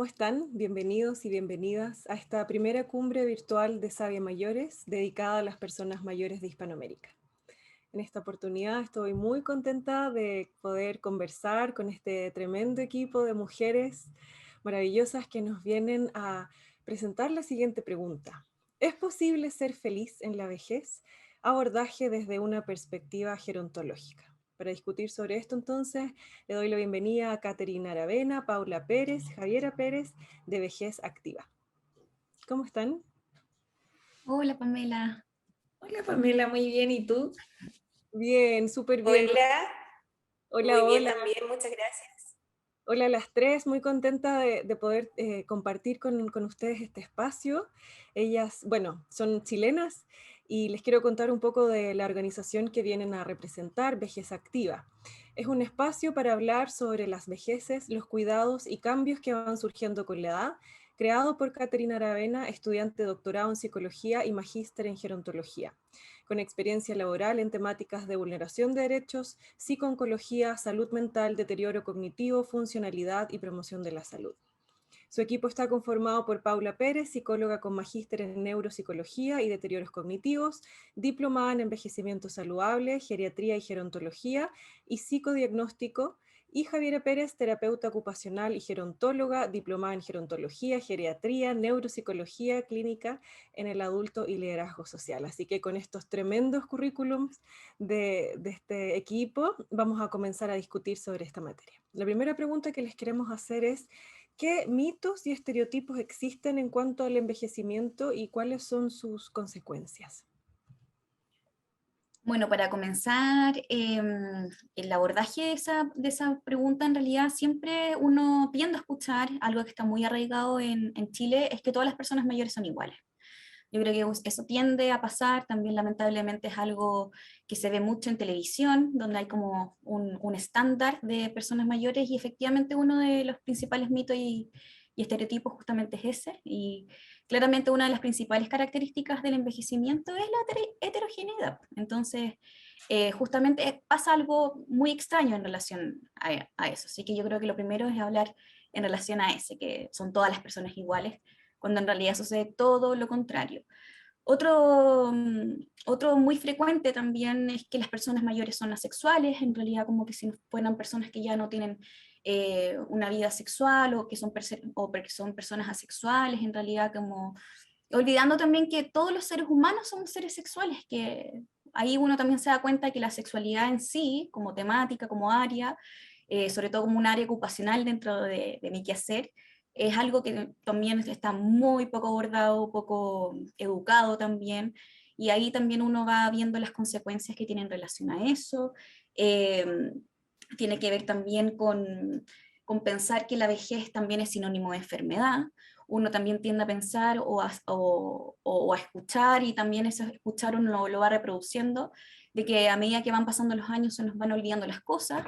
¿cómo están? Bienvenidos y bienvenidas a esta primera cumbre virtual de Sabia Mayores dedicada a las personas mayores de Hispanoamérica. En esta oportunidad estoy muy contenta de poder conversar con este tremendo equipo de mujeres maravillosas que nos vienen a presentar la siguiente pregunta. ¿Es posible ser feliz en la vejez? Abordaje desde una perspectiva gerontológica. Para discutir sobre esto, entonces, le doy la bienvenida a Caterina Aravena, Paula Pérez, Javiera Pérez, de Vejez Activa. ¿Cómo están? Hola Pamela. Hola Pamela, muy bien, ¿y tú? Bien, súper bien. Hola, Hola, muy bien hola. también, muchas gracias. Hola a las tres, muy contenta de poder compartir con ustedes este espacio. Ellas, bueno, son chilenas y les quiero contar un poco de la organización que vienen a representar, Vejez Activa. Es un espacio para hablar sobre las vejeces, los cuidados y cambios que van surgiendo con la edad, creado por Caterina Aravena, estudiante de doctorado en psicología y magíster en gerontología, con experiencia laboral en temáticas de vulneración de derechos, psico-oncología, salud mental, deterioro cognitivo, funcionalidad y promoción de la salud. Su equipo está conformado por Paula Pérez, psicóloga con magíster en neuropsicología y deterioros cognitivos, diplomada en envejecimiento saludable, geriatría y gerontología y psicodiagnóstico, y Javiera Pérez, terapeuta ocupacional y gerontóloga, diplomada en gerontología, geriatría, neuropsicología clínica en el adulto y liderazgo social. Así que con estos tremendos currículums de este equipo, vamos a comenzar a discutir sobre esta materia. La primera pregunta que les queremos hacer es: ¿qué mitos y estereotipos existen en cuanto al envejecimiento y cuáles son sus consecuencias? Bueno, para comenzar, el abordaje de esa pregunta, en realidad siempre uno tiende a escuchar algo que está muy arraigado en Chile, es que todas las personas mayores son iguales. Yo creo que eso tiende a pasar, también lamentablemente es algo que se ve mucho en televisión, donde hay como un estándar de personas mayores y efectivamente uno de los principales mitos y estereotipos justamente es ese. Y claramente una de las principales características del envejecimiento es la heterogeneidad. Entonces, justamente pasa algo muy extraño en relación a eso. Así que yo creo que lo primero es hablar en relación a ese, que son todas las personas iguales, cuando en realidad sucede todo lo contrario. Otro muy frecuente también es que las personas mayores son asexuales, en realidad como que si fueran personas que ya no tienen una vida sexual o que son personas asexuales, en realidad como olvidando también que todos los seres humanos somos seres sexuales, que ahí uno también se da cuenta que la sexualidad en sí, como temática, como área, sobre todo como un área ocupacional dentro de mi quehacer, es algo que también está muy poco abordado, poco educado también, y ahí también uno va viendo las consecuencias que tienen en relación a eso. Eh, Tiene que ver también con pensar que la vejez también es sinónimo de enfermedad. Uno también tiende a pensar o a escuchar, y también ese escuchar uno lo va reproduciendo, de que a medida que van pasando los años se nos van olvidando las cosas,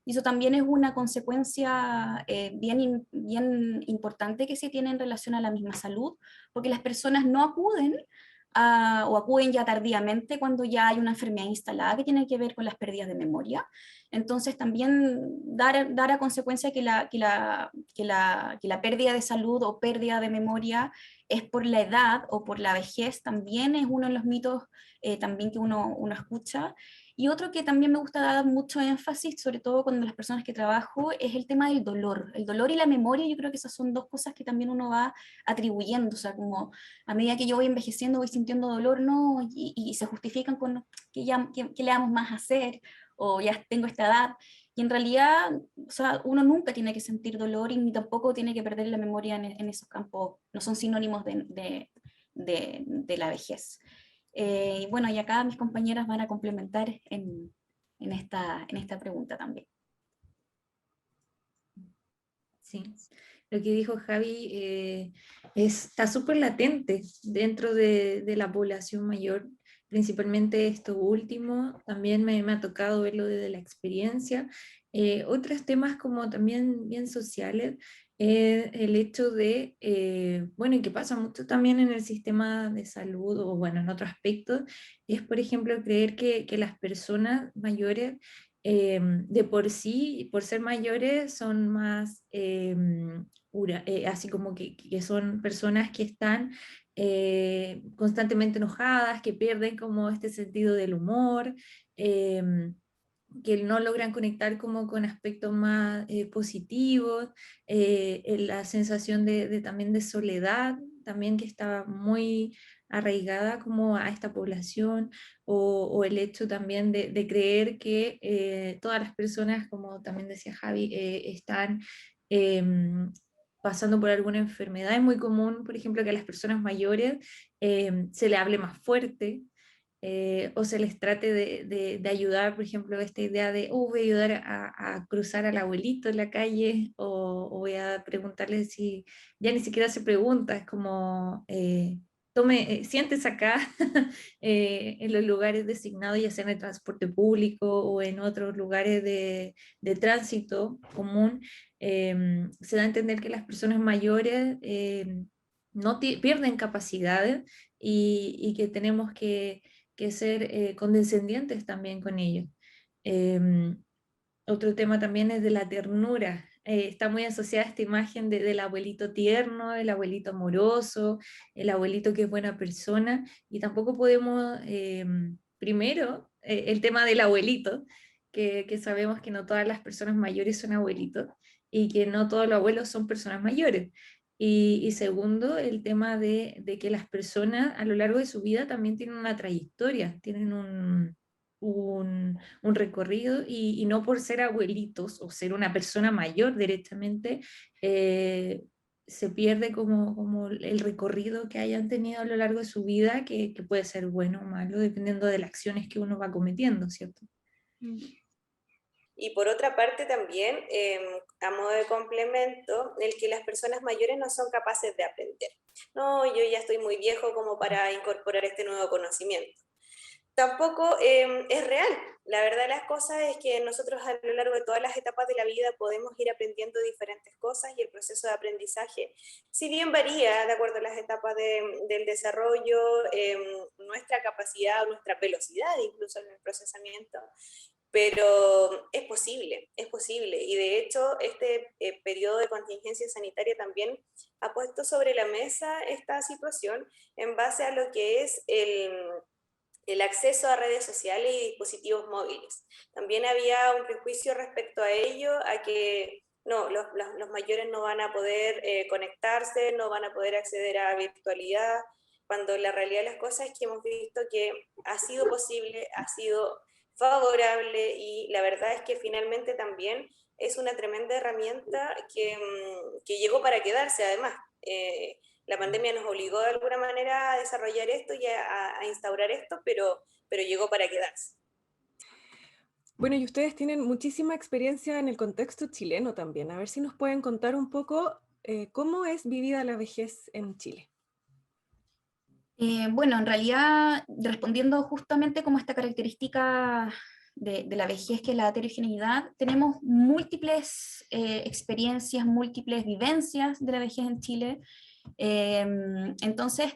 y eso también es una consecuencia bien importante que se tiene en relación a la misma salud, porque las personas no acuden o acuden ya tardíamente cuando ya hay una enfermedad instalada que tiene que ver con las pérdidas de memoria. Entonces también dar a consecuencia que la pérdida de salud o pérdida de memoria es por la edad o por la vejez también es uno de los mitos también que uno escucha. Y otro que también me gusta dar mucho énfasis, sobre todo con las personas que trabajo, es el tema del dolor. El dolor y la memoria, yo creo que esas son dos cosas que también uno va atribuyendo, o sea, como a medida que yo voy envejeciendo voy sintiendo dolor, no, y se justifican con que le damos más a hacer, o ya tengo esta edad, y en realidad, o sea, uno nunca tiene que sentir dolor y ni tampoco tiene que perder la memoria en esos campos, no son sinónimos de la vejez. Y bueno, y acá mis compañeras van a complementar en esta pregunta también. Sí, lo que dijo Javi está súper latente dentro de la población mayor, principalmente esto último, también me ha tocado verlo desde la experiencia. Otros temas como también bien sociales, el hecho de, bueno, y que pasa mucho también en el sistema de salud o bueno, en otro aspecto, es por ejemplo creer que las personas mayores de por sí, por ser mayores, son más así como que son personas que están constantemente enojadas, que pierden como este sentido del humor, que no logran conectar como con aspectos más positivos, la sensación también de soledad, también que está muy arraigada como a esta población, o el hecho también de creer que todas las personas, como también decía Javi, están pasando por alguna enfermedad. Es muy común, por ejemplo, que a las personas mayores se le hable más fuerte, o se les trate de ayudar, por ejemplo, esta idea de, voy a ayudar a cruzar al abuelito en la calle, o voy a preguntarle si, ya ni siquiera se pregunta, es como, siéntese acá, en los lugares designados, ya sea en el transporte público o en otros lugares de tránsito común. Se da a entender que las personas mayores no pierden capacidades, y que tenemos que ser condescendientes también con ellos. Em, Otro tema también es de la ternura. Está muy asociada esta imagen del abuelito tierno, el abuelito amoroso, el abuelito que es buena persona, y tampoco podemos, primero, el tema del abuelito, que sabemos que no todas las personas mayores son abuelitos, y que no todos los abuelos son personas mayores. Y segundo, el tema de que las personas a lo largo de su vida también tienen una trayectoria, tienen un recorrido, y no por ser abuelitos o ser una persona mayor directamente, se pierde como el recorrido que hayan tenido a lo largo de su vida, que puede ser bueno o malo dependiendo de las acciones que uno va cometiendo, ¿cierto? Y por otra parte también, a modo de complemento, el que las personas mayores no son capaces de aprender. No, yo ya estoy muy viejo como para incorporar este nuevo conocimiento. Tampoco es real. La verdad de las cosas es que nosotros a lo largo de todas las etapas de la vida podemos ir aprendiendo diferentes cosas, y el proceso de aprendizaje, si bien varía de acuerdo a las etapas del desarrollo, nuestra capacidad, nuestra velocidad incluso en el procesamiento, pero es posible. Y de hecho este periodo de contingencia sanitaria también ha puesto sobre la mesa esta situación en base a lo que es el acceso a redes sociales y dispositivos móviles. También había un prejuicio respecto a ello, a que no, los mayores no van a poder conectarse, no van a poder acceder a virtualidad, cuando la realidad de las cosas es que hemos visto que ha sido posible, ha sido favorable, y la verdad es que finalmente también es una tremenda herramienta que llegó para quedarse además. La pandemia nos obligó de alguna manera a desarrollar esto y a instaurar esto, pero llegó para quedarse. Bueno, y ustedes tienen muchísima experiencia en el contexto chileno también. A ver si nos pueden contar un poco cómo es vivida la vejez en Chile. Bueno, en realidad, respondiendo justamente como esta característica de la vejez, que es la heterogeneidad, tenemos múltiples experiencias, múltiples vivencias de la vejez en Chile. Entonces,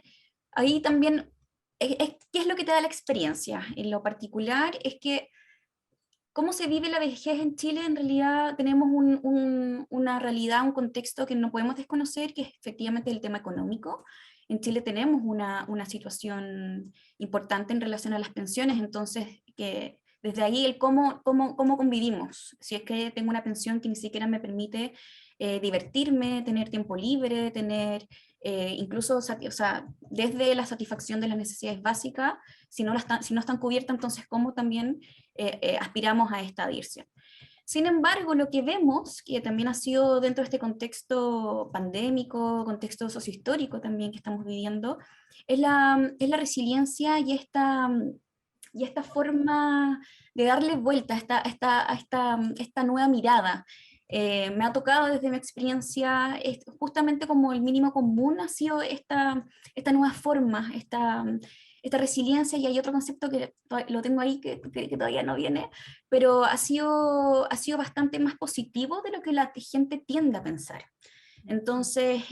ahí también, ¿qué es lo que te da la experiencia? En lo particular es que cómo se vive la vejez en Chile. En realidad tenemos una realidad, un contexto que no podemos desconocer, que es efectivamente el tema económico. En Chile tenemos una situación importante en relación a las pensiones, entonces que desde ahí el cómo convivimos. Si es que tengo una pensión que ni siquiera me permite divertirme, tener tiempo libre, tener incluso, o sea, desde la satisfacción de las necesidades básicas, si no están cubiertas, entonces cómo también aspiramos a esta adicción. Sin embargo, lo que vemos, que también ha sido dentro de este contexto pandémico, contexto sociohistórico también que estamos viviendo, es la resiliencia y esta forma de darle vuelta a esta nueva mirada. Me ha tocado desde mi experiencia, justamente como el mínimo común ha sido esta nueva forma, esta resiliencia, y hay otro concepto que lo tengo ahí que todavía no viene, pero ha sido bastante más positivo de lo que la gente tiende a pensar. Entonces,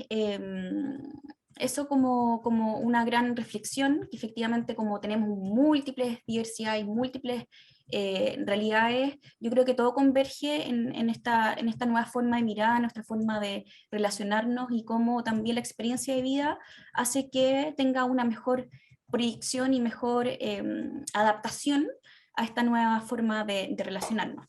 eso como una gran reflexión, que efectivamente como tenemos múltiples diversidades y múltiples En realidad yo creo que todo converge en esta nueva forma de mirar, nuestra forma de relacionarnos y cómo también la experiencia de vida hace que tenga una mejor proyección y mejor adaptación a esta nueva forma de relacionarnos.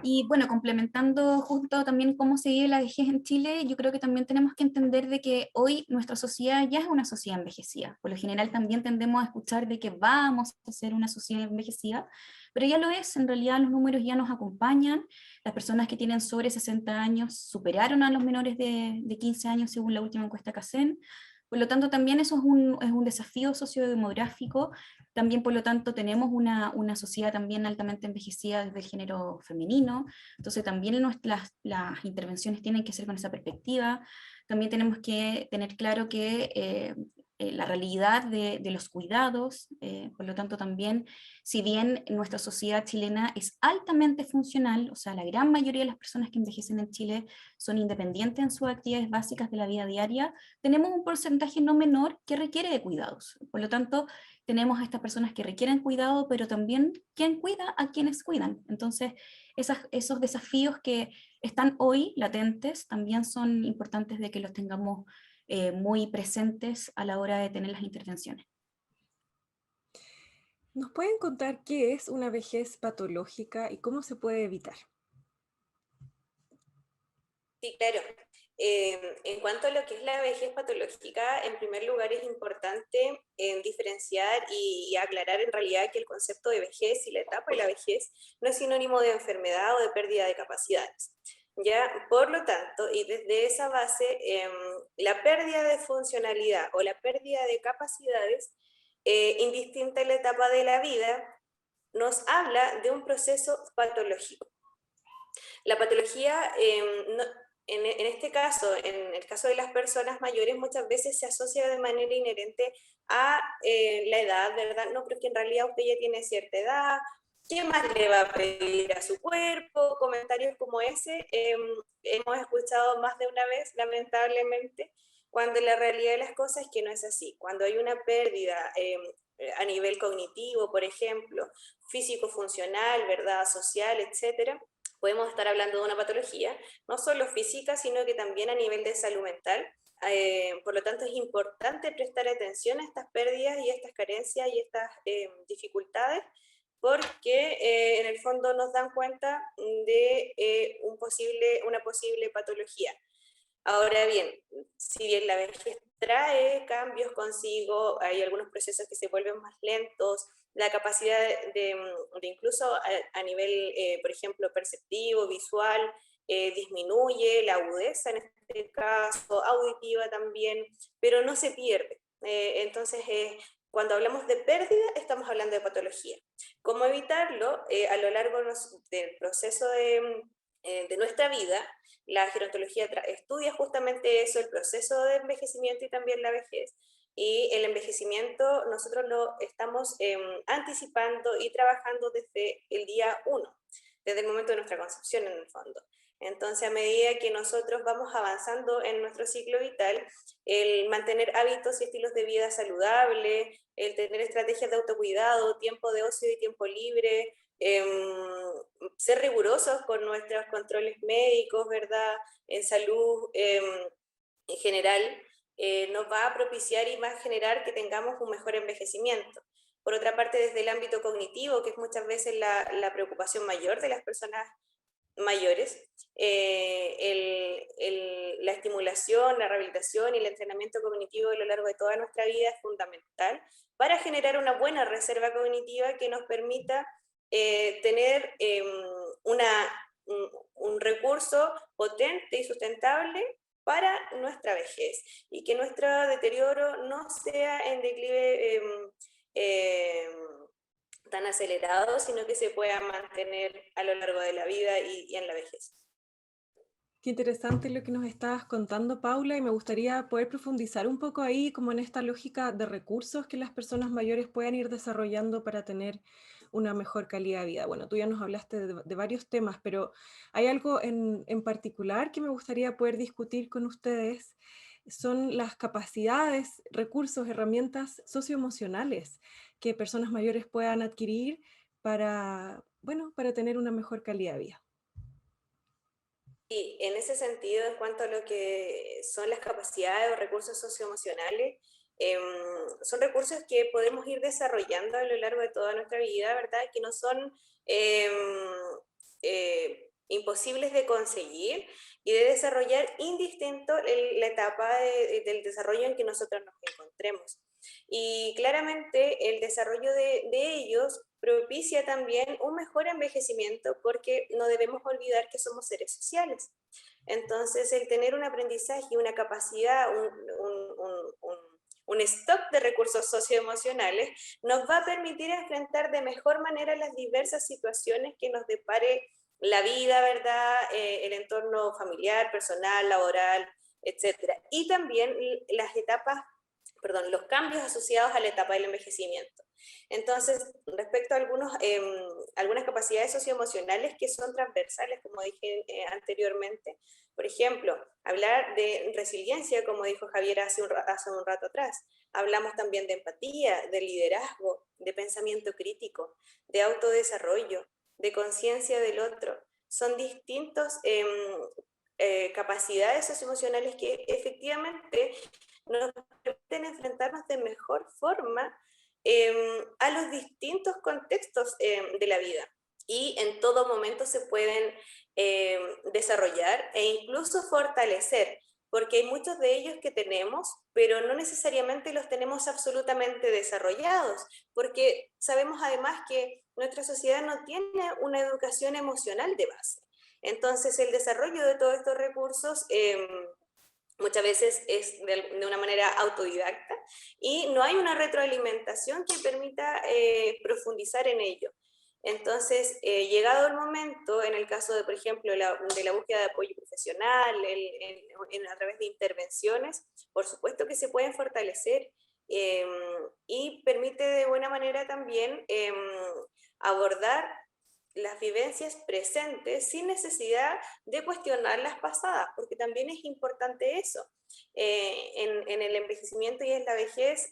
Y bueno, complementando justo también cómo se vive la vejez en Chile, yo creo que también tenemos que entender de que hoy nuestra sociedad ya es una sociedad envejecida. Por lo general también tendemos a escuchar de que vamos a ser una sociedad envejecida, pero ya lo es, en realidad los números ya nos acompañan. Las personas que tienen sobre 60 años superaron a los menores de 15 años según la última encuesta CACEN. Por lo tanto, también eso es un desafío sociodemográfico. También, por lo tanto, tenemos una sociedad también altamente envejecida desde el género femenino. Entonces, también las intervenciones tienen que ser con esa perspectiva. También tenemos que tener claro que la realidad de los cuidados, por lo tanto, también, si bien nuestra sociedad chilena es altamente funcional, o sea, la gran mayoría de las personas que envejecen en Chile son independientes en sus actividades básicas de la vida diaria, tenemos un porcentaje no menor que requiere de cuidados. Por lo tanto, tenemos a estas personas que requieren cuidado, pero también quién cuida a quienes cuidan. Entonces, esos desafíos que están hoy latentes también son importantes de que los tengamos muy presentes a la hora de tener las intervenciones. ¿Nos pueden contar qué es una vejez patológica y cómo se puede evitar? Sí, claro. En cuanto a lo que es la vejez patológica, en primer lugar es importante diferenciar y aclarar en realidad que el concepto de vejez y la etapa de la vejez no es sinónimo de enfermedad o de pérdida de capacidades. Ya, por lo tanto, y desde esa base, la pérdida de funcionalidad o la pérdida de capacidades, indistinta en la etapa de la vida, nos habla de un proceso patológico. La patología, en este caso, en el caso de las personas mayores, muchas veces se asocia de manera inherente a la edad, ¿verdad? No, pero es que en realidad usted ya tiene cierta edad, ¿qué más le va a pedir a su cuerpo? Comentarios como ese hemos escuchado más de una vez, lamentablemente, cuando la realidad de las cosas es que no es así. Cuando hay una pérdida a nivel cognitivo, por ejemplo, físico-funcional, ¿verdad? Social, etcétera, podemos estar hablando de una patología, no solo física, sino que también a nivel de salud mental. Por lo tanto, es importante prestar atención a estas pérdidas y a estas carencias y estas dificultades, porque en el fondo nos dan cuenta de una posible patología. Ahora bien, si bien la vejez trae cambios consigo, hay algunos procesos que se vuelven más lentos, la capacidad de incluso a nivel, por ejemplo, perceptivo, visual, disminuye, la agudeza en este caso, auditiva también, pero no se pierde. Entonces, cuando hablamos de pérdida, estamos hablando de patología. ¿Cómo evitarlo? A lo largo del proceso de nuestra vida, la gerontología estudia justamente eso, el proceso de envejecimiento y también la vejez. Y el envejecimiento nosotros lo estamos anticipando y trabajando desde el día 1, desde el momento de nuestra concepción en el fondo. Entonces, a medida que nosotros vamos avanzando en nuestro ciclo vital, el mantener hábitos y estilos de vida saludables, el tener estrategias de autocuidado, tiempo de ocio y tiempo libre, ser rigurosos con nuestros controles médicos, ¿verdad? En salud en general, nos va a propiciar y va a generar que tengamos un mejor envejecimiento. Por otra parte, desde el ámbito cognitivo, que es muchas veces la preocupación mayor de las personas mayores, la estimulación, la rehabilitación y el entrenamiento cognitivo a lo largo de toda nuestra vida es fundamental para generar una buena reserva cognitiva que nos permita tener un recurso potente y sustentable para nuestra vejez y que nuestro deterioro no sea en declive tan acelerado, sino que se pueda mantener a lo largo de la vida y en la vejez. Qué interesante lo que nos estabas contando, Paula, y me gustaría poder profundizar un poco ahí, como en esta lógica de recursos que las personas mayores puedan ir desarrollando para tener una mejor calidad de vida. Bueno, tú ya nos hablaste de varios temas, pero hay algo en particular que me gustaría poder discutir con ustedes, son las capacidades, recursos, herramientas socioemocionales que personas mayores puedan adquirir bueno, para tener una mejor calidad de vida. Y en ese sentido, en cuanto a lo que son las capacidades o recursos socioemocionales, son recursos que podemos ir desarrollando a lo largo de toda nuestra vida, ¿verdad? Que no son em, imposibles de conseguir y de desarrollar indistinto la etapa del desarrollo en que nosotros nos encontremos. Y claramente el desarrollo de ellos propicia también un mejor envejecimiento porque no debemos olvidar que somos seres sociales. Entonces, el tener un aprendizaje y una capacidad, un stock de recursos socioemocionales nos va a permitir enfrentar de mejor manera las diversas situaciones que nos depare la vida, ¿verdad? El entorno familiar, personal, laboral, etcétera. Y también las etapas, perdón, los cambios asociados a la etapa del envejecimiento. Entonces, respecto a algunas capacidades socioemocionales que son transversales, como dije anteriormente, por ejemplo, hablar de resiliencia, como dijo Javier hace un rato atrás. Hablamos también de empatía, de liderazgo, de pensamiento crítico, de autodesarrollo, de conciencia del otro. Son distintas capacidades socioemocionales que efectivamente nos permiten enfrentarnos de mejor forma a los distintos contextos de la vida. Y en todo momento se pueden desarrollar e incluso fortalecer, porque hay muchos de ellos que tenemos, pero no necesariamente los tenemos absolutamente desarrollados, porque sabemos además que nuestra sociedad no tiene una educación emocional de base. Entonces, el desarrollo de todos estos recursos muchas veces es de una manera autodidacta y no hay una retroalimentación que permita profundizar en ello. Entonces, llegado el momento, en el caso de, por ejemplo, de la búsqueda de apoyo profesional, a través de intervenciones, por supuesto que se pueden fortalecer y permite de buena manera también abordar las vivencias presentes sin necesidad de cuestionar las pasadas, porque también es importante eso. En el envejecimiento y en la vejez,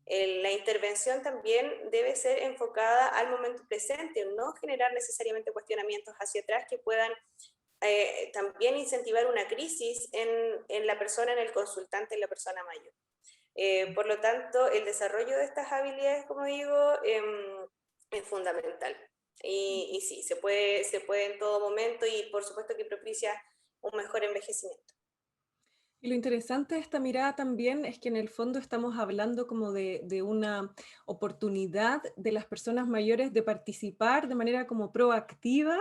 la intervención también debe ser enfocada al momento presente, no generar necesariamente cuestionamientos hacia atrás que puedan también incentivar una crisis en la persona, en el consultante, en la persona mayor. Por lo tanto, el desarrollo de estas habilidades, como digo, es fundamental. Y sí, se puede en todo momento y por supuesto que propicia un mejor envejecimiento. Y lo interesante de esta mirada también es que en el fondo estamos hablando como de una oportunidad de las personas mayores de participar de manera como proactiva,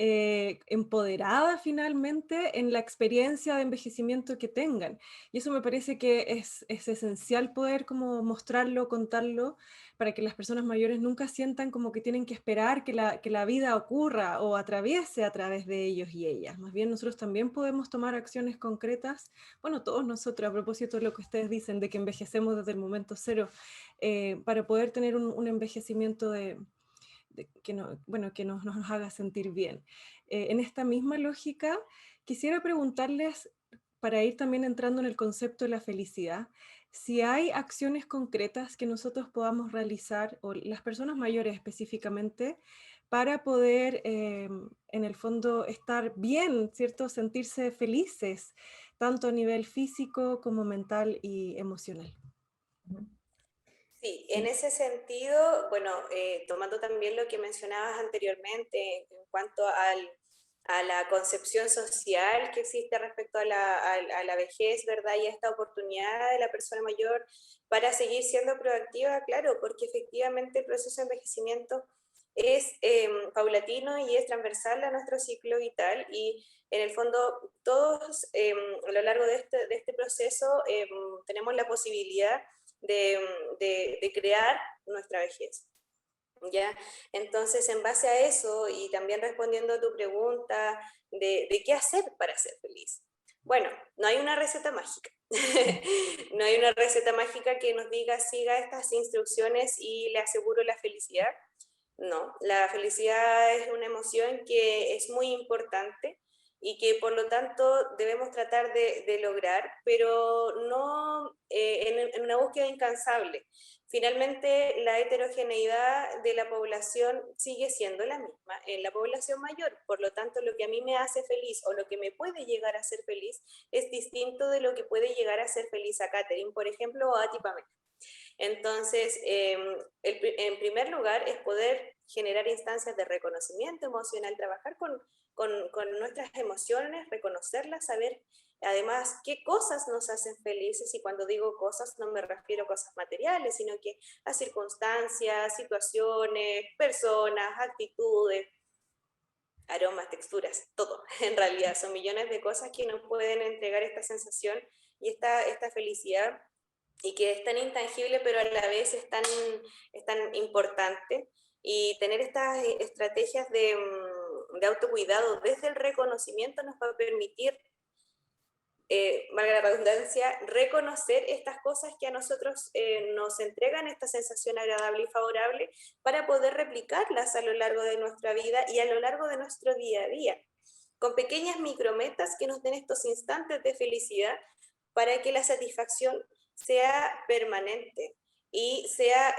empoderada finalmente en la experiencia de envejecimiento que tengan. Y eso me parece que es esencial poder como mostrarlo, contarlo, para que las personas mayores nunca sientan como que tienen que esperar que la vida ocurra o atraviese a través de ellos y ellas. Más bien nosotros también podemos tomar acciones concretas, bueno, todos nosotros, a propósito de lo que ustedes dicen, de que envejecemos desde el momento cero, para poder tener un envejecimiento que, bueno, que nos haga sentir bien. En esta misma lógica, quisiera preguntarles, para ir también entrando en el concepto de la felicidad, si hay acciones concretas que nosotros podamos realizar, o las personas mayores específicamente, para poder, en el fondo, estar bien, ¿cierto? Sentirse felices, tanto a nivel físico como mental y emocional. Sí, en ese sentido, bueno, tomando también lo que mencionabas anteriormente en cuanto a la concepción social que existe respecto a la vejez, ¿verdad? Y a esta oportunidad de la persona mayor para seguir siendo proactiva, claro, porque efectivamente el proceso de envejecimiento es paulatino y es transversal a nuestro ciclo vital y en el fondo todos a lo largo de este proceso tenemos la posibilidad de crear nuestra vejez. ¿Ya? Entonces, en base a eso y también respondiendo a tu pregunta de qué hacer para ser feliz. Bueno, no hay una receta mágica. No hay una receta mágica que nos diga siga estas instrucciones y le aseguro la felicidad. No, la felicidad es una emoción que es muy importante y que por lo tanto debemos tratar de lograr, pero no en una búsqueda incansable. Finalmente, la heterogeneidad de la población sigue siendo la misma en la población mayor, por lo tanto, lo que a mí me hace feliz o lo que me puede llegar a hacer feliz es distinto de lo que puede llegar a ser feliz a Catherine, por ejemplo, o a Tipamé. Entonces, en primer lugar, es poder generar instancias de reconocimiento emocional, trabajar con nuestras emociones, reconocerlas, saber además qué cosas nos hacen felices, y cuando digo cosas no me refiero a cosas materiales, sino que a circunstancias, situaciones, personas, actitudes, aromas, texturas, todo. En realidad son millones de cosas que nos pueden entregar esta sensación y esta felicidad, y que es tan intangible, pero a la vez es tan importante. Y tener estas estrategias de autocuidado desde el reconocimiento nos va a permitir, valga la redundancia, reconocer estas cosas que a nosotros nos entregan esta sensación agradable y favorable, para poder replicarlas a lo largo de nuestra vida y a lo largo de nuestro día a día, con pequeñas micrometas que nos den estos instantes de felicidad, para que la satisfacción sea permanente y sea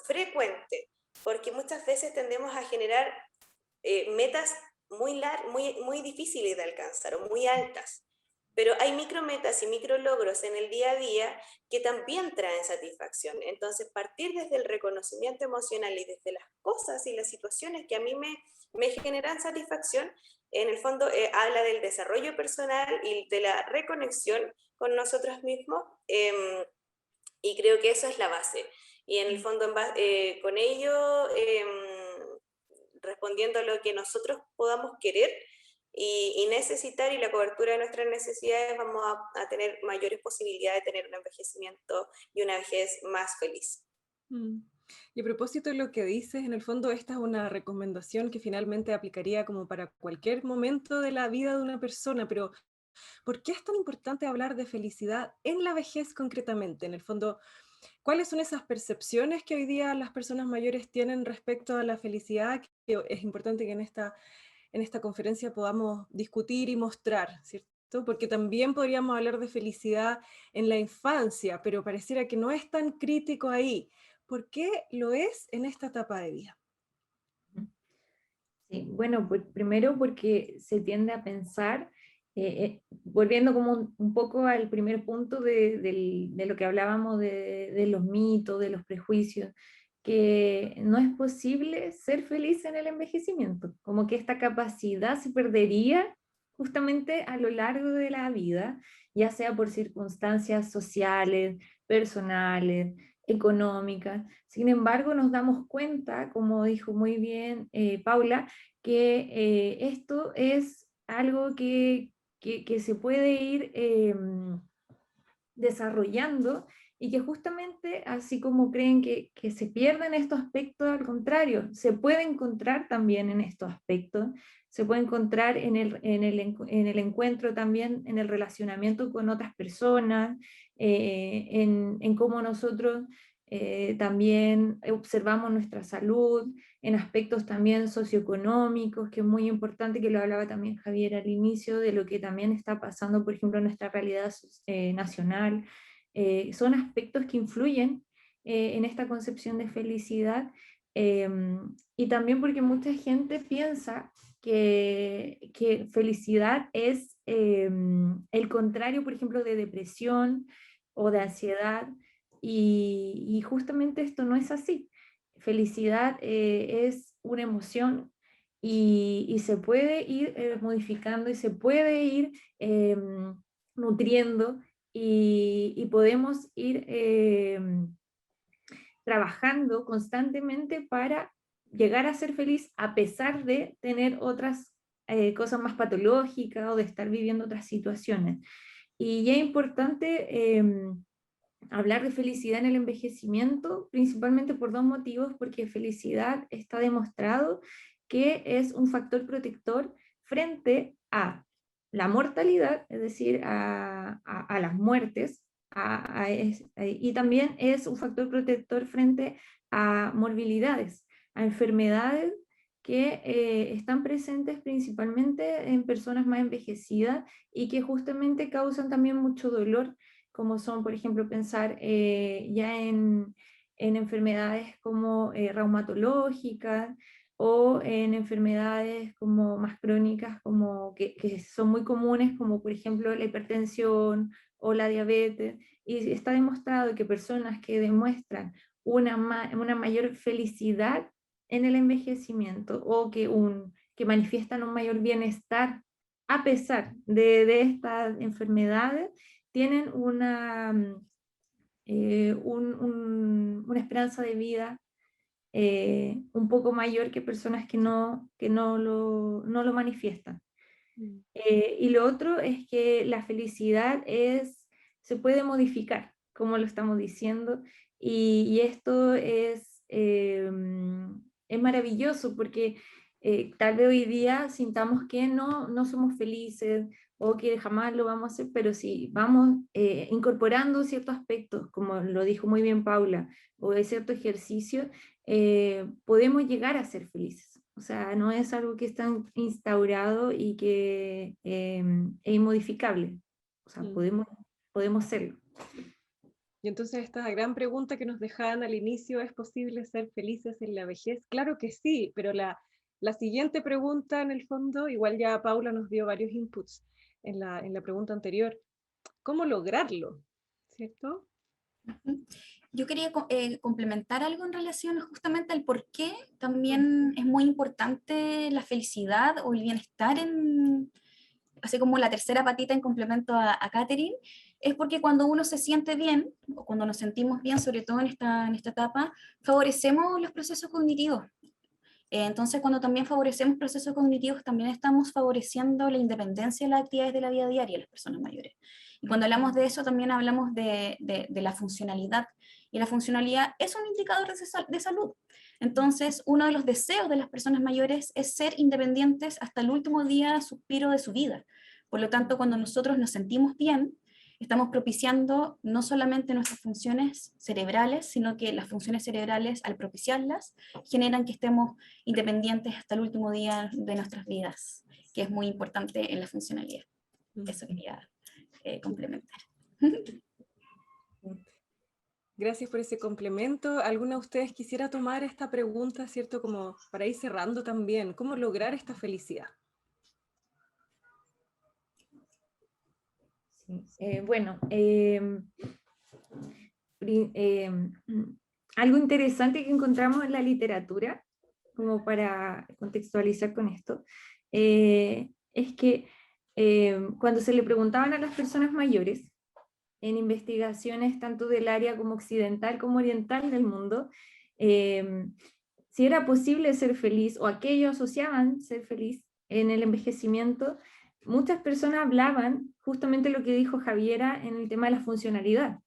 frecuente, porque muchas veces tendemos a generar metas muy difíciles de alcanzar o muy altas, pero hay micrometas y micrologros en el día a día que también traen satisfacción. Entonces, partir desde el reconocimiento emocional y desde las cosas y las situaciones que a mí me generan satisfacción, en el fondo habla del desarrollo personal y de la reconexión con nosotros mismos, y creo que eso es la base. Y en el fondo, con ello, respondiendo a lo que nosotros podamos querer y necesitar, y la cobertura de nuestras necesidades, vamos a tener mayores posibilidades de tener un envejecimiento y una vejez más feliz. Mm. Y a propósito de lo que dices, en el fondo esta es una recomendación que finalmente aplicaría como para cualquier momento de la vida de una persona, pero ¿por qué es tan importante hablar de felicidad en la vejez concretamente? En el fondo, ¿cuáles son esas percepciones que hoy día las personas mayores tienen respecto a la felicidad? Que es importante que en esta conferencia podamos discutir y mostrar, ¿cierto? Porque también podríamos hablar de felicidad en la infancia, pero pareciera que no es tan crítico ahí. ¿Por qué lo es en esta etapa de vida? Sí, bueno, pues primero porque se tiende a pensar, volviendo como un poco al primer punto de lo que hablábamos de los mitos, de los prejuicios, que no es posible ser feliz en el envejecimiento, como que esta capacidad se perdería justamente a lo largo de la vida, ya sea por circunstancias sociales, personales, económicas. Sin embargo, nos damos cuenta, como dijo muy bien Paula, que esto es algo que se puede ir desarrollando, y que justamente así como creen que se pierden estos aspectos, al contrario, se puede encontrar también en estos aspectos, se puede encontrar en el encuentro también, en el relacionamiento con otras personas, en cómo nosotros también observamos nuestra salud, en aspectos también socioeconómicos, que es muy importante, que lo hablaba también Javier al inicio, de lo que también está pasando, por ejemplo, en nuestra realidad nacional. Son aspectos que influyen en esta concepción de felicidad, y también porque mucha gente piensa que felicidad es el contrario, por ejemplo, de depresión o de ansiedad, y justamente esto no es así. Felicidad es una emoción, y se puede ir modificando, y se puede ir nutriendo, y podemos ir trabajando constantemente para llegar a ser feliz a pesar de tener otras cosas más patológicas, o de estar viviendo otras situaciones. Y ya es importante hablar de felicidad en el envejecimiento, principalmente por dos motivos: porque felicidad está demostrado que es un factor protector frente a la mortalidad, es decir, a las muertes, y también es un factor protector frente a morbilidades, a enfermedades que están presentes principalmente en personas más envejecidas y que justamente causan también mucho dolor, como son, por ejemplo, pensar ya en enfermedades como reumatológicas o en enfermedades como más crónicas, como que son muy comunes, como por ejemplo la hipertensión o la diabetes, y está demostrado que personas que demuestran una mayor felicidad en el envejecimiento o que manifiestan un mayor bienestar a pesar de estas enfermedades, tienen una esperanza de vida un poco mayor que personas que no lo manifiestan. Mm. Y lo otro es que la felicidad se puede modificar, como lo estamos diciendo, y esto es maravilloso porque tal vez hoy día sintamos que no somos felices o que jamás lo vamos a hacer, pero si vamos incorporando ciertos aspectos, como lo dijo muy bien Paula, o de cierto ejercicio, podemos llegar a ser felices. O sea, no es algo que está instaurado y que es inmodificable. O sea, Mm. podemos serlo. Y entonces esta gran pregunta que nos dejaban al inicio, ¿es posible ser felices en la vejez? Claro que sí, pero la siguiente pregunta en el fondo, igual ya Paula nos dio varios inputs en la pregunta anterior, ¿cómo lograrlo? ¿Cierto? Ujú. Yo quería complementar algo en relación justamente al por qué Mm. también es muy importante la felicidad o el bienestar así como la tercera patita en complemento a Catherine, es porque cuando uno se siente bien, o cuando nos sentimos bien, sobre todo en esta etapa, favorecemos los procesos cognitivos. Entonces, cuando también favorecemos procesos cognitivos, también estamos favoreciendo la independencia de las actividades de la vida diaria de las personas mayores. Y cuando hablamos de eso, también hablamos de la funcionalidad. Y la funcionalidad es un indicador de salud. Entonces, uno de los deseos de las personas mayores es ser independientes hasta el último día, suspiro de su vida. Por lo tanto, cuando nosotros nos sentimos bien, estamos propiciando no solamente nuestras funciones cerebrales, sino que las funciones cerebrales, al propiciarlas, generan que estemos independientes hasta el último día de nuestras vidas, que es muy importante en la funcionalidad. Mm. Eso quería Sí. complementar. Gracias por ese complemento. ¿Alguna de ustedes quisiera tomar esta pregunta, cierto, como para ir cerrando también? ¿Cómo lograr esta felicidad? Sí. Bueno, algo interesante que encontramos en la literatura, como para contextualizar con esto, es que cuando se le preguntaban a las personas mayores, en investigaciones tanto del área como occidental como oriental del mundo, si era posible ser feliz o aquello asociaban ser feliz en el envejecimiento, muchas personas hablaban justamente lo que dijo Javiera en el tema de la funcionalidad,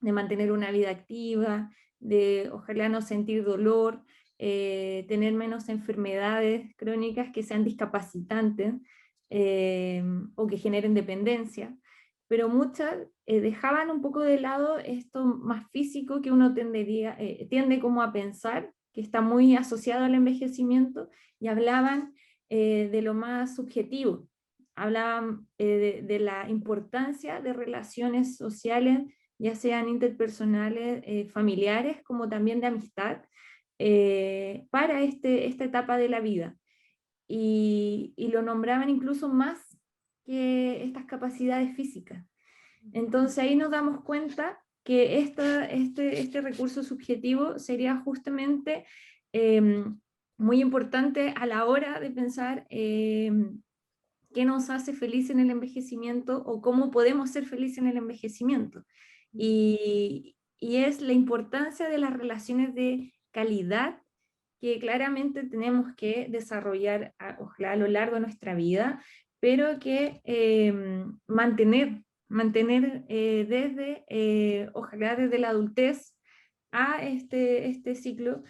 de mantener una vida activa, de ojalá no sentir dolor, tener menos enfermedades crónicas que sean discapacitantes o que generen dependencia, pero muchas dejaban un poco de lado esto más físico que uno tiende como a pensar, que está muy asociado al envejecimiento, y hablaban de lo más subjetivo, hablaban de la importancia de relaciones sociales, ya sean interpersonales, familiares, como también de amistad, para esta etapa de la vida. Y lo nombraban incluso más que estas capacidades físicas. Entonces ahí nos damos cuenta que este recurso subjetivo sería justamente muy importante a la hora de pensar qué nos hace feliz en el envejecimiento o cómo podemos ser felices en el envejecimiento. Y es la importancia de las relaciones de calidad que claramente tenemos que desarrollar ojalá a lo largo de nuestra vida, pero que mantener ojalá desde la adultez a este ciclo,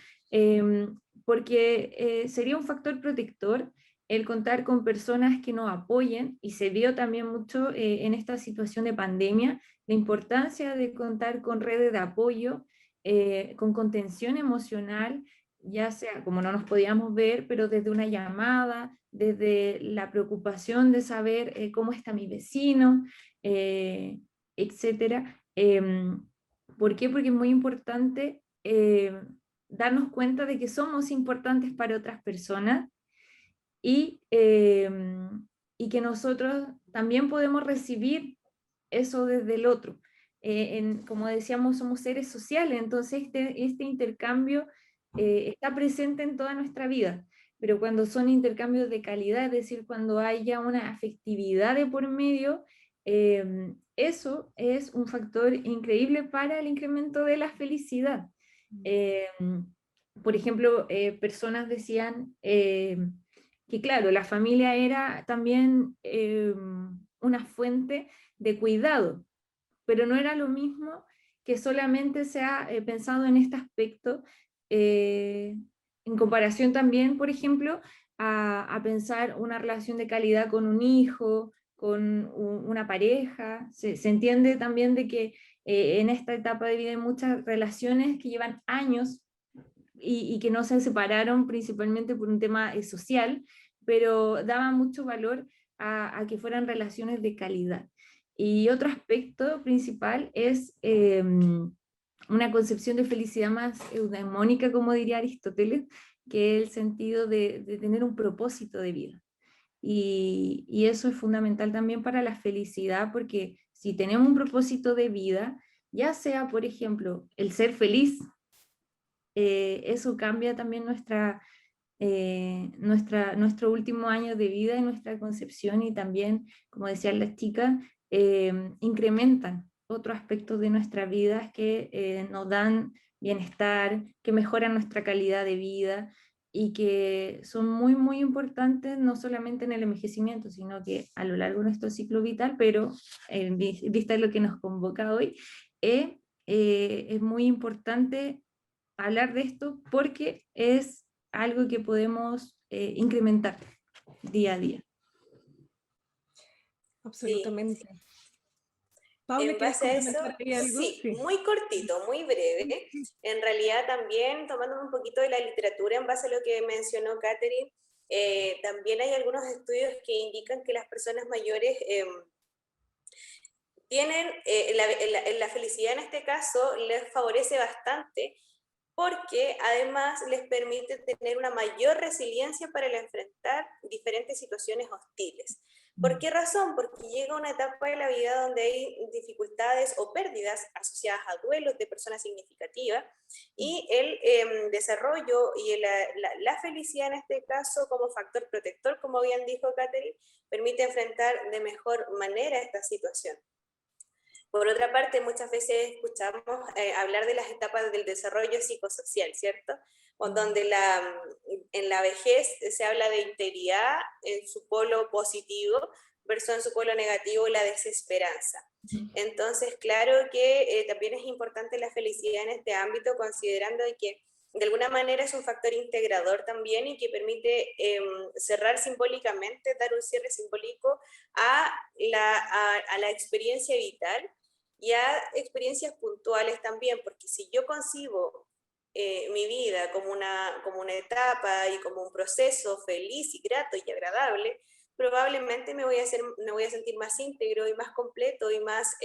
porque sería un factor protector el contar con personas que nos apoyen, y se vio también mucho en esta situación de pandemia, la importancia de contar con redes de apoyo, con contención emocional, ya sea como no nos podíamos ver, pero desde una llamada, desde la preocupación de saber cómo está mi vecino, etcétera. ¿Por qué? Porque es muy importante darnos cuenta de que somos importantes para otras personas y, y que nosotros también podemos recibir eso desde el otro. Como decíamos, somos seres sociales, entonces este intercambio está presente en toda nuestra vida, pero cuando son intercambios de calidad, es decir, cuando haya una afectividad de por medio, eso es un factor increíble para el incremento de la felicidad. Eh, por ejemplo, personas decían que claro, la familia era también una fuente de cuidado, pero no era lo mismo que solamente se ha pensado en este aspecto, en comparación también, por ejemplo, a pensar una relación de calidad con un hijo, con una pareja. Se entiende también de que en esta etapa de vida hay muchas relaciones que llevan años y que no se separaron principalmente por un tema social, pero daba mucho valor a que fueran relaciones de calidad. Y otro aspecto principal es una concepción de felicidad más eudaimónica, como diría Aristóteles, que es el sentido de tener un propósito de vida. Y eso es fundamental también para la felicidad, porque si tenemos un propósito de vida, ya sea, por ejemplo, el ser feliz, eso cambia también nuestro último año de vida y nuestra concepción, y también, como decían las chicas, incrementan otros aspectos de nuestra vida que nos dan bienestar, que mejoran nuestra calidad de vida y que son muy, muy importantes, no solamente en el envejecimiento, sino que a lo largo de nuestro ciclo vital, pero en vista de lo que nos convoca hoy, es muy importante hablar de esto porque es algo que podemos incrementar día a día. Absolutamente. Sí. Paula, En ¿quieres base a eso, complementar ahí algo? sí, Sí. muy cortito, muy breve. En realidad también, tomando un poquito de la literatura en base a lo que mencionó Catherine, también hay algunos estudios que indican que las personas mayores tienen, la felicidad en este caso les favorece bastante porque además les permite tener una mayor resiliencia para el enfrentar diferentes situaciones hostiles. ¿Por qué razón? Porque llega una etapa de la vida donde hay dificultades o pérdidas asociadas a duelos de personas significativas y el desarrollo y la felicidad en este caso como factor protector, como bien dijo Catherine, permite enfrentar de mejor manera esta situación. Por otra parte, muchas veces escuchamos hablar de las etapas del desarrollo psicosocial, ¿cierto? O donde en la vejez se habla de integridad en su polo positivo versus en su polo negativo la desesperanza. Entonces, claro que también es importante la felicidad en este ámbito, considerando que de alguna manera es un factor integrador también y que permite cerrar simbólicamente, dar un cierre simbólico a la experiencia vital y a experiencias puntuales también, porque si yo concibo mi vida como una etapa y como un proceso feliz y grato y agradable, probablemente me voy a sentir más íntegro y más completo y más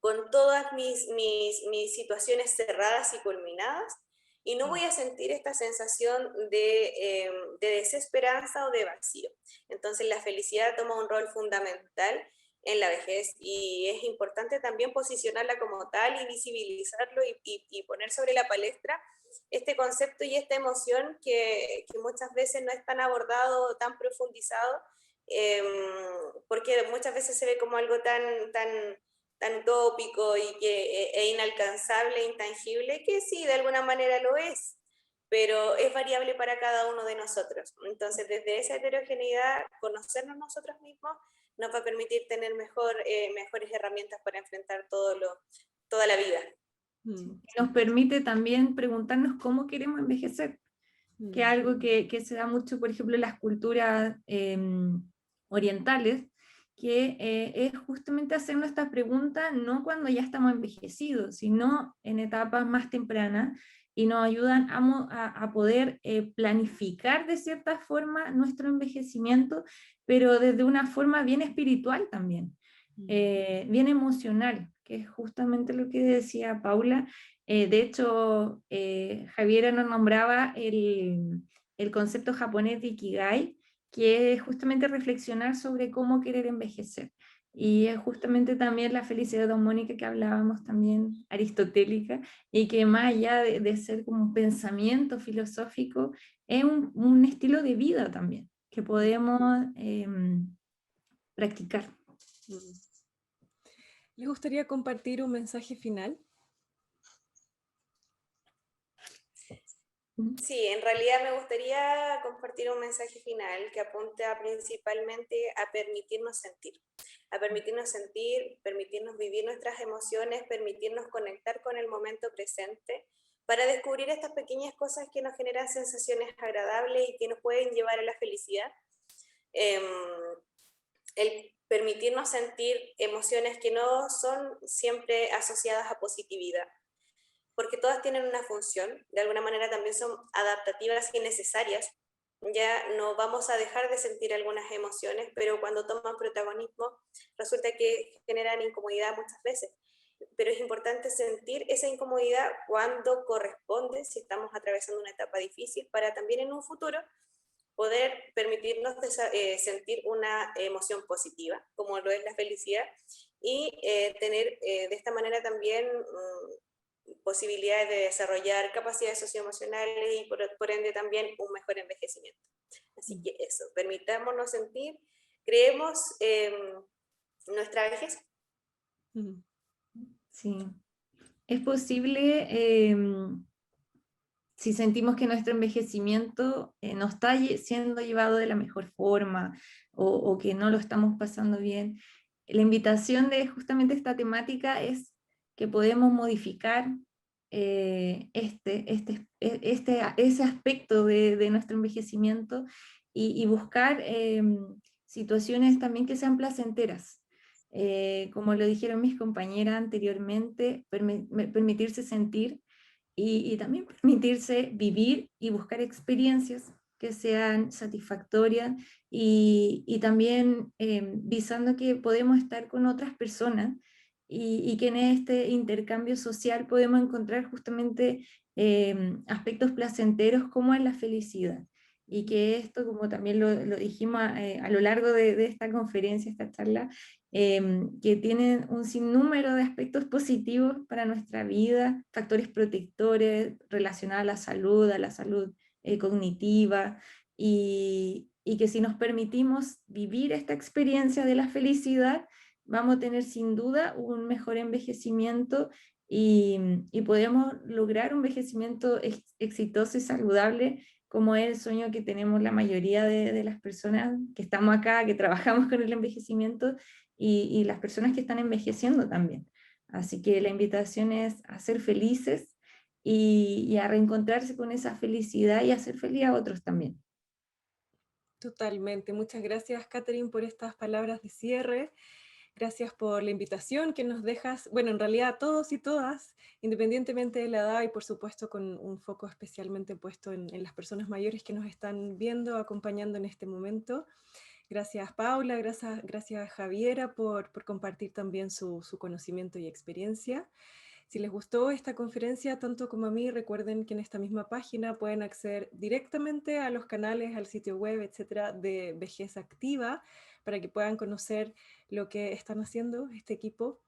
con todas mis situaciones cerradas y culminadas, y no voy a sentir esta sensación de desesperanza o de vacío. Entonces la felicidad toma un rol fundamental en la vejez y es importante también posicionarla como tal y visibilizarlo y poner sobre la palestra este concepto y esta emoción que muchas veces no es tan abordado, tan profundizado, porque muchas veces se ve como algo tan utópico y e inalcanzable, intangible, que sí, de alguna manera lo es, pero es variable para cada uno de nosotros. Entonces, desde esa heterogeneidad, conocernos nosotros mismos nos va a permitir tener mejores herramientas para enfrentar toda la vida. Nos permite también preguntarnos cómo queremos envejecer, que es algo que se da mucho, por ejemplo, en las culturas orientales, que es justamente hacernos esta pregunta no cuando ya estamos envejecidos, sino en etapas más tempranas, y nos ayudan a poder planificar de cierta forma nuestro envejecimiento, pero desde una forma bien espiritual también, bien emocional, que es justamente lo que decía Paula. De hecho, Javiera nos nombraba el concepto japonés de Ikigai, que es justamente reflexionar sobre cómo querer envejecer. Y es justamente también la felicidad hormónica que hablábamos también, aristotélica, y que más allá de ser como un pensamiento filosófico, es un estilo de vida también, que podemos practicar. ¿Les gustaría compartir un mensaje final? Sí, en realidad me gustaría compartir un mensaje final que apunta principalmente a permitirnos sentir, permitirnos vivir nuestras emociones, permitirnos conectar con el momento presente, para descubrir estas pequeñas cosas que nos generan sensaciones agradables y que nos pueden llevar a la felicidad. El permitirnos sentir emociones que no son siempre asociadas a positividad, porque todas tienen una función, de alguna manera también son adaptativas y necesarias. Ya no vamos a dejar de sentir algunas emociones, pero cuando toman protagonismo resulta que generan incomodidad muchas veces. Pero es importante sentir esa incomodidad cuando corresponde, si estamos atravesando una etapa difícil, para también en un futuro poder permitirnos sentir una emoción positiva, como lo es la felicidad, y tener de esta manera también posibilidades de desarrollar capacidades socioemocionales y por ende también un mejor envejecimiento. Así que eso, permitámonos sentir, creemos nuestra vejez. Sí, es posible, si sentimos que nuestro envejecimiento no está siendo llevado de la mejor forma o que no lo estamos pasando bien. La invitación de justamente esta temática es que podemos modificar ese aspecto de nuestro envejecimiento y buscar situaciones también que sean placenteras. Como lo dijeron mis compañeras anteriormente, permitirse sentir y también permitirse vivir y buscar experiencias que sean satisfactorias y también visando que podemos estar con otras personas y que en este intercambio social podemos encontrar justamente aspectos placenteros como es la felicidad. Y que esto, como también lo dijimos a lo largo de esta conferencia, esta charla, que tienen un sinnúmero de aspectos positivos para nuestra vida, factores protectores relacionados a la salud cognitiva, y que si nos permitimos vivir esta experiencia de la felicidad, vamos a tener sin duda un mejor envejecimiento y podemos lograr un envejecimiento exitoso y saludable, como es el sueño que tenemos la mayoría de las personas que estamos acá, que trabajamos con el envejecimiento, y las personas que están envejeciendo también. Así que la invitación es a ser felices y a reencontrarse con esa felicidad y a hacer feliz a otros también. Totalmente. Muchas gracias, Catherine, por estas palabras de cierre. Gracias por la invitación que nos dejas, bueno, en realidad a todos y todas, independientemente de la edad y por supuesto con un foco especialmente puesto en las personas mayores que nos están viendo, acompañando en este momento. Gracias, Paula, gracias Javiera por compartir también su conocimiento y experiencia. Si les gustó esta conferencia, tanto como a mí, recuerden que en esta misma página pueden acceder directamente a los canales, al sitio web, etcétera, de Vejez Activa, para que puedan conocer lo que están haciendo este equipo.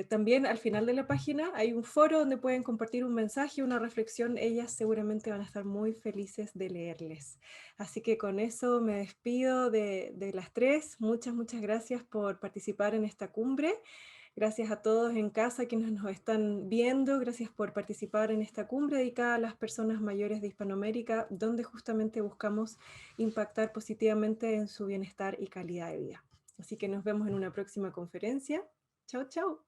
También al final de la página hay un foro donde pueden compartir un mensaje, una reflexión. Ellas seguramente van a estar muy felices de leerles. Así que con eso me despido de las tres. Muchas gracias por participar en esta cumbre. Gracias a todos en casa quienes nos están viendo. Gracias por participar en esta cumbre dedicada a las personas mayores de Hispanoamérica, donde justamente buscamos impactar positivamente en su bienestar y calidad de vida. Así que nos vemos en una próxima conferencia. Chao, chao.